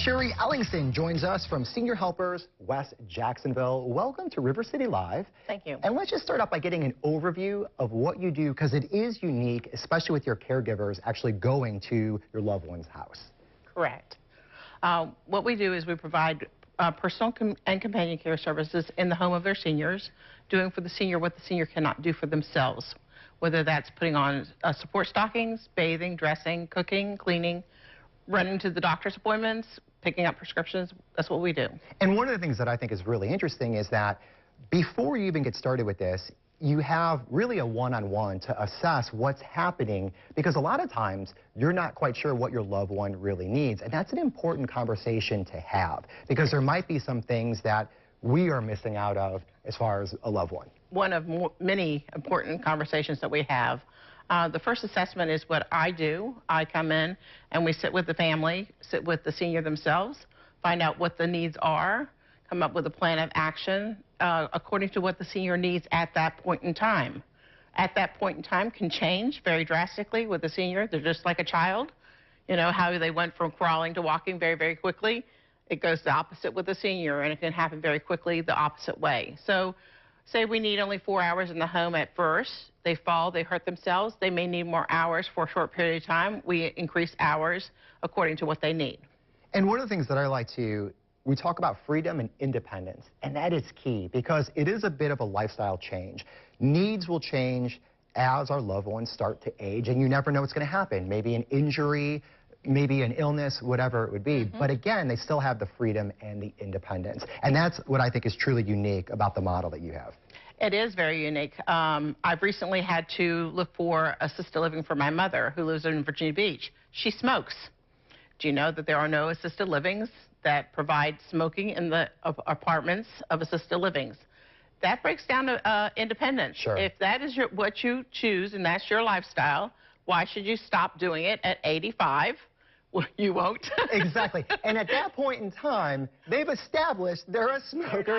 Sheree Ellingson joins us from Senior Helpers West Jacksonville. Welcome to River City Live. Thank you. And let's just start off by getting an overview of what you do, because it is unique, especially with your caregivers actually going to your loved one's house. Correct. What we do is we provide personal and companion care services in the home of their seniors, doing for the senior what the senior cannot do for themselves, whether that's putting on support stockings, bathing, dressing, cooking, cleaning, running to the doctor's appointments, picking up prescriptions. That's what we do. And one of the things that I think is really interesting is that before you even get started with this, you have really a one-on-one to assess what's happening, because a lot of times you're not quite sure what your loved one really needs. And that's an important conversation to have, because there might be some things that we are missing out of as far as a loved one. One of many important conversations that we have. The first assessment is what I do. I come in and we sit with the family, sit with the senior themselves, find out what the needs are, come up with a plan of action according to what the senior needs at that point in time. At that point in time can change very drastically with the senior. They're just like a child. You know, how they went from crawling to walking very, very quickly. It goes the opposite with the senior, and it can happen very quickly the opposite way. So say we need only 4 hours in the home at first. They fall, they hurt themselves. They may need more hours for a short period of time. We increase hours according to what they need. And one of the things that I like to, we talk about freedom and independence, and that is key, because it is a bit of a lifestyle change. Needs will change as our loved ones start to age, and you never know what's going to happen. Maybe an injury, maybe an illness, whatever it would be. But again, they still have the freedom and the independence. And that's what I think is truly unique about the model that you have. It is very unique. I've recently had to look for assisted living for my mother, who lives in Virginia Beach. She smokes. Do you know that there are no assisted livings that provide smoking in the apartments of assisted livings? That breaks down to independence. Sure. If that is what you choose and that's your lifestyle, why should you stop doing it at 85? Well, you won't. Exactly. And at that point in time, they've established they're a smoker.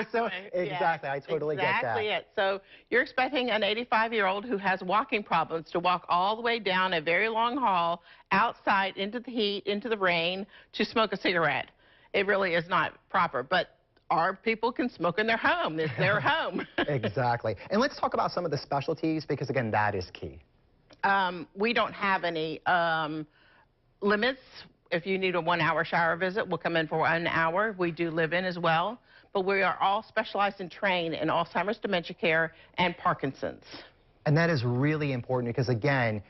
Exactly. I totally get that. Exactly it. So you're expecting an 85-year-old who has walking problems to walk all the way down a very long hall, outside, into the heat, into the rain, to smoke a cigarette. It really is not proper. But our people can smoke in their home. It's their home. Exactly. And let's talk about some of the specialties, because, again, that is key. We don't have any limits. If you need a 1-hour shower visit, we'll come in for 1 hour. We do live in as well. But we are all specialized and trained in Alzheimer's, dementia care, and Parkinson's. And that is really important, because, again,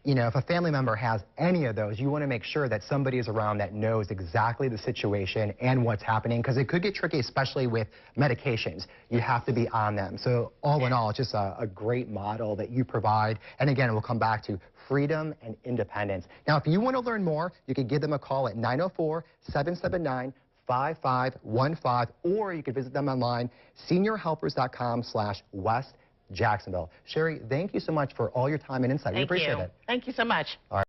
you know, if a family member has any of those, you want to make sure that somebody is around that knows exactly the situation and what's happening, because it could get tricky, especially with medications. You have to be on them. So all in all, it's just a great model that you provide. And again, we'll come back to freedom and independence. Now, if you want to learn more, you can give them a call at 904-779-5515, or you can visit them online, seniorhelpers.com/West Jacksonville. Sheree, thank you so much for all your time and insight. We appreciate it. Thank you so much. All right.